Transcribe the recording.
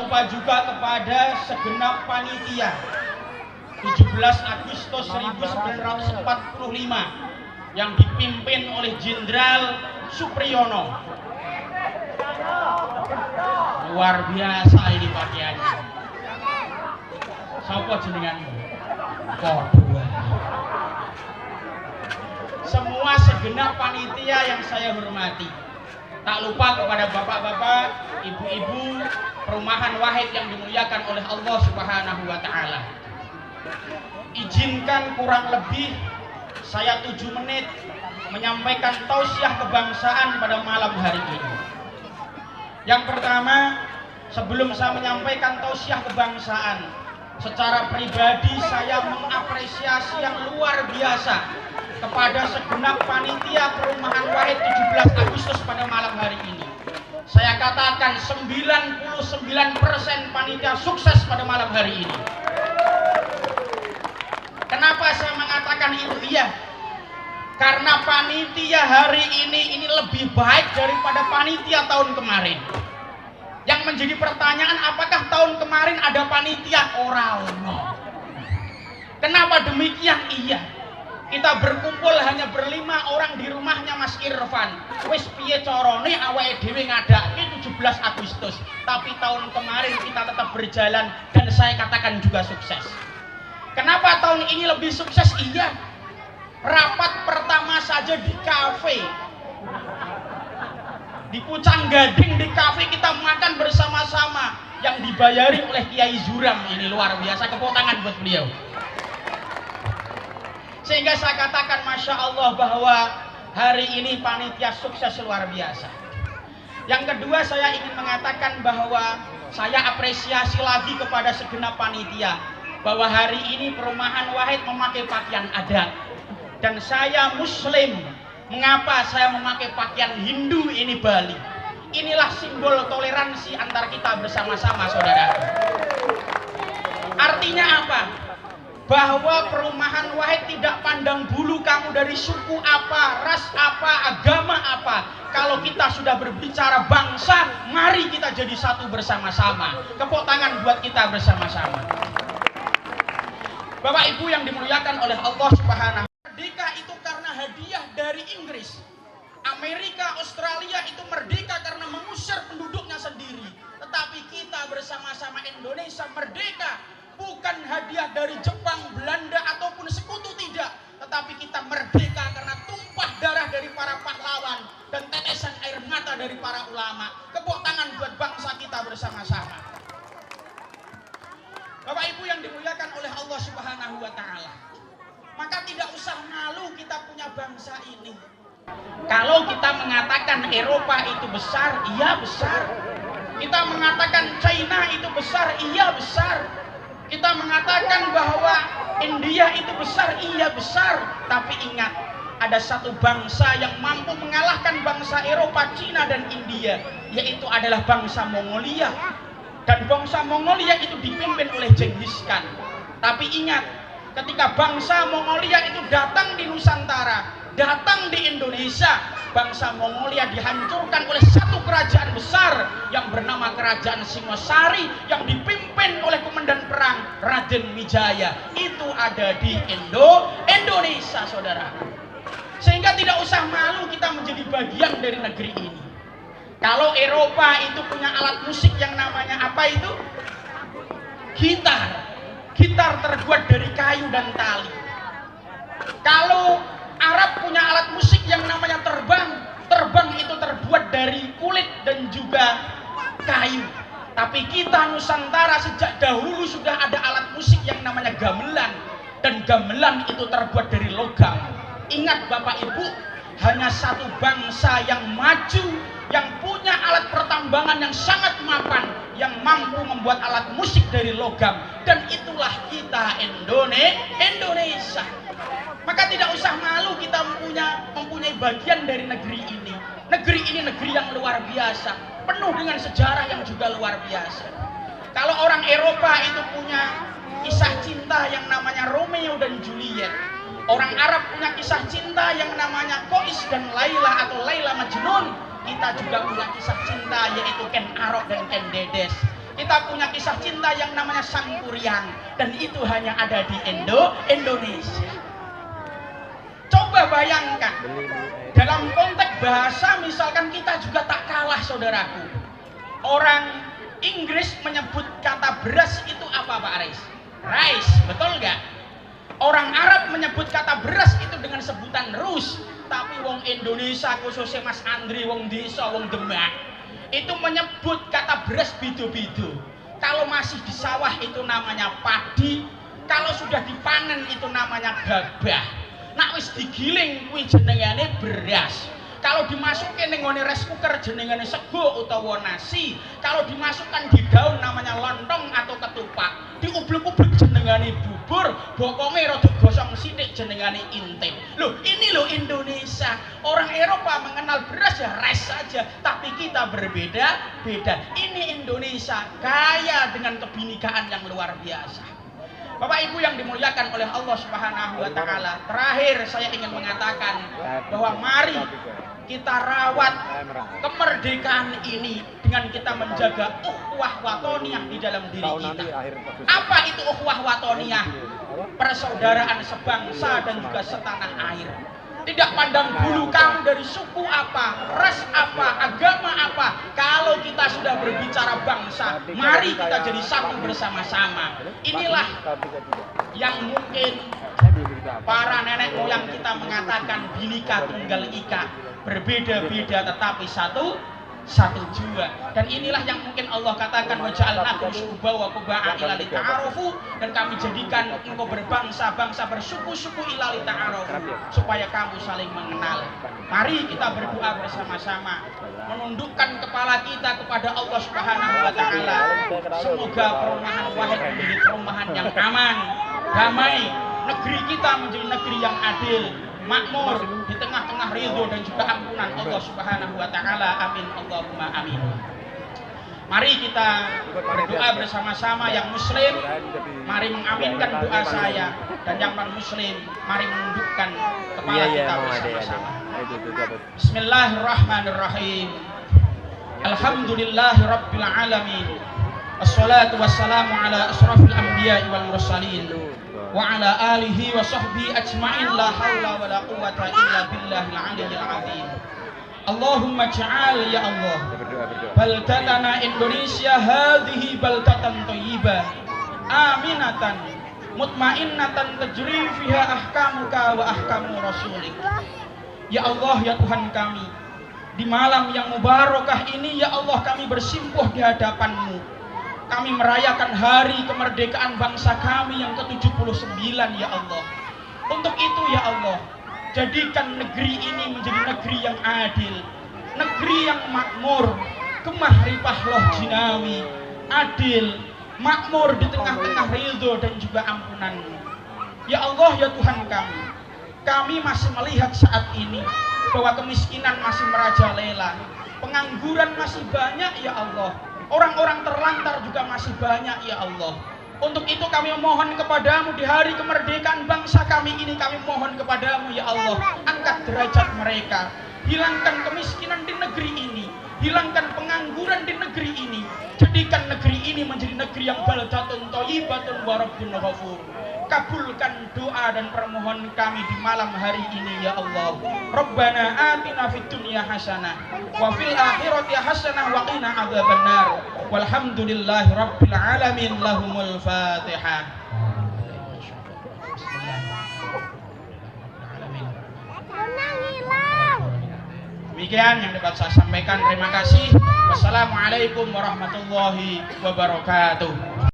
lupa juga kepada segenap panitia 17 Agustus 1945 yang dipimpin oleh Jenderal Supriyono. Luar biasa ini pakaiannya. Sapa jenenganmu? Semua segenap panitia yang saya hormati. Tak lupa kepada bapak-bapak, ibu-ibu, perumahan Wahid yang dimuliakan oleh Allah Subhanahu wa taala. Izinkan kurang lebih saya 7 menit menyampaikan tausiah kebangsaan pada malam hari ini. Yang pertama, sebelum saya menyampaikan tausiah kebangsaan, secara pribadi saya mengapresiasi yang luar biasa kepada segenap panitia perumahan Wahid 17 Agustus pada malam hari ini. Saya katakan 99% panitia sukses pada malam hari ini. Kenapa saya mengatakan itu? Iya, karena panitia hari ini lebih baik daripada panitia tahun kemarin. Yang menjadi pertanyaan, apakah tahun kemarin ada panitia oral? Kenapa demikian? Iya, kita berkumpul hanya berlima orang di rumahnya Mas Irfan. Wis piye carane awake dhewe ngadake 17 Agustus. Tapi tahun kemarin kita tetap berjalan dan saya katakan juga sukses. Kenapa tahun ini lebih sukses? Iya, rapat pertama saja di kafe, di Pucang Gading, di kafe kita makan bersama-sama yang dibayari oleh Kiai Zuram. Ini luar biasa, tepuk tangan buat beliau. Sehingga saya katakan Masya Allah bahwa hari ini panitia sukses luar biasa. Yang kedua, saya ingin mengatakan bahwa saya apresiasi lagi kepada segenap panitia bahwa hari ini perumahan Wahid memakai pakaian adat. Dan saya Muslim. Mengapa saya memakai pakaian Hindu ini Bali? Inilah simbol toleransi antar kita bersama-sama, saudara. Artinya apa? Bahwa perumahan Wahid tidak pandang bulu kamu dari suku apa, ras apa, agama apa. Kalau kita sudah berbicara bangsa, mari kita jadi satu bersama-sama. Tepuk tangan buat kita bersama-sama. Bapak Ibu yang dimuliakan oleh Allah Subhanahu. Merdeka itu karena hadiah dari Inggris. Amerika, Australia itu merdeka karena mengusir penduduknya sendiri. Tetapi kita bersama-sama Indonesia merdeka bukan hadiah dari Jepang, Belanda ataupun sekutu, tidak. Tetapi kita merdeka karena tumpah darah dari para pahlawan dan tetesan air mata dari para ulama. Tepuk tangan buat bangsa kita bersama-sama. Bapak Ibu yang dimuliakan oleh Allah Subhanahu wa taala. Maka tidak usah malu kita punya bangsa ini. Kalau kita mengatakan Eropa itu besar, iya besar. Kita mengatakan China itu besar, iya besar. Kita mengatakan bahwa India itu besar, iya besar. Tapi ingat, ada satu bangsa yang mampu mengalahkan bangsa Eropa, China dan India, yaitu adalah bangsa Mongolia. Dan bangsa Mongolia itu dipimpin oleh Genghis Khan. Tapi ingat, ketika bangsa Mongolia itu datang di Nusantara, datang di Indonesia, bangsa Mongolia dihancurkan oleh satu kerajaan besar yang bernama Kerajaan Singosari yang dipimpin oleh komandan perang Raden Wijaya. Itu ada di Indonesia, saudara. Sehingga tidak usah malu kita menjadi bagian dari negeri ini. Kalau Eropa itu punya alat musik yang namanya apa itu? Gitar. Gitar terbuat dari kayu dan tali. Kalau Arab punya alat musik yang namanya terbang. Terbang itu terbuat dari kulit dan juga kayu. Tapi kita Nusantara sejak dahulu sudah ada alat musik yang namanya gamelan. Dan gamelan itu terbuat dari logam. Ingat Bapak Ibu, hanya satu bangsa yang maju, yang punya alat pertambangan yang sangat mapan, yang mampu membuat alat musik dari logam, dan itulah kita Indonesia. Maka tidak usah malu kita mempunyai bagian dari negeri ini. Negeri ini negeri yang luar biasa, penuh dengan sejarah yang juga luar biasa. Kalau orang Eropa itu punya kisah cinta yang namanya Romeo dan Juliet, orang Arab punya kisah cinta yang namanya Qais dan Laila atau Laila Majnun. Kita juga punya kisah cinta yaitu Ken Arok dan Ken Dedes. Kita punya kisah cinta yang namanya Sangkuriang, dan itu hanya ada di Indonesia. Coba bayangkan, dalam konteks bahasa misalkan kita juga tak kalah saudaraku. Orang Inggris menyebut kata beras itu apa Pak Aris? Rice, betul nggak? Orang Arab menyebut kata beras itu dengan sebutan rus. Tapi wong Indonesia khususnya Mas Andri, wong desa, wong Demak, itu menyebut kata beras bido-bido. Kalau masih di sawah itu namanya padi, kalau sudah dipanen itu namanya gabah. Nak wis digiling kuwi jenengane beras. Kalau dimasukkan ning ngone rice cooker jenengane sego utawa nasi. Kalau dimasukkan di daun namanya lontong atau ketupat. Diublek-ublek jenengane bubur, bokonge rada gosong sithik jenengane intip. Loh, ini loh Indonesia. Orang Eropa mengenal beras ya rice saja, tapi kita berbeda-beda. Ini Indonesia kaya dengan kebinekaan yang luar biasa. Bapak Ibu yang dimuliakan oleh Allah Subhanahu wa taala, terakhir saya ingin mengatakan bahwa mari kita rawat kemerdekaan ini dengan kita menjaga ukhuwah watoniyah di dalam diri kita. Apa itu ukhuwah watoniyah? Persaudaraan sebangsa dan juga setanah air. Tidak pandang bulu kamu dari suku apa, ras apa, agama apa. Kalau kita sudah berbicara bangsa, mari kita jadi satu bersama-sama. Inilah yang mungkin para nenek moyang kita mengatakan Bhinneka Tunggal Ika, berbeda-beda tetapi satu jua. Dan inilah yang mungkin Allah katakan waja'alnakum syu'uban wa qaba'ila ila lita'arufu, dan kami jadikan engkau berbangsa-bangsa bersuku-suku ila lita'arufu, supaya kamu saling mengenal. Mari kita berdoa bersama-sama, menundukkan kepala kita kepada Allah Subhanahu wa taala. Semoga perumahan Wahid menjadi perumahan yang aman, damai, negeri kita menjadi negeri yang adil, makmur, di tengah-tengah ridho dan juga ampunan Allah Subhanahu wa taala. Amin Allahumma amin. Mari kita berdoa bersama-sama. Yang muslim mari mengaminkan doa saya, dan yang non muslim mari menundukkan kepala kita bersama-sama. Bismillahirrahmanirrahim. Alhamdulillahi rabbil alamin. Assalatu wassalamu ala asrafil anbiya'i wal mursalin wa ala alihi wa sahbihi ajma'in. La haula wa la quwwata illa billahil aliyyil azim. Allahumma ja'al ya Allah baldatana Indonesia hadhihi baldatan thayyibah aminatan mutmainnatan tajri fiha ahkamuka wa ahkamu rasulik. Ya Allah, ya Tuhan kami, di malam yang mubarakah ini ya Allah kami bersimpuh di hadapan-Mu. Kami merayakan hari kemerdekaan bangsa kami yang ke-79 ya Allah. Untuk itu ya Allah, jadikan negeri ini menjadi negeri yang adil, negeri yang makmur, kemah ripah loh jinawi, adil, makmur di tengah-tengah ridho dan juga ampunan-Mu. Ya Allah, ya Tuhan kami masih melihat saat ini bahwa kemiskinan masih merajalela, pengangguran masih banyak ya Allah, orang-orang terlantar juga masih banyak ya Allah. Untuk itu kami mohon kepadamu di hari kemerdekaan bangsa kami ini, kami mohon kepadamu ya Allah, angkat derajat mereka, hilangkan kemiskinan di negeri ini, hilangkan pengangguran di negeri ini, jadikan negeri ini menjadi negeri yang baldatun thayyibatun wa rabbun ghafur. Kabulkan doa dan permohonan kami di malam hari ini ya Allah. Rabbana atina fid dunya hasanah wa fil akhirati hasanah wa qina adzabannar. Walhamdulillahi rabbil alamin. Lahumul Fatihah. Demikian yang dapat saya sampaikan. Terima kasih. Wassalamualaikum warahmatullahi wabarakatuh.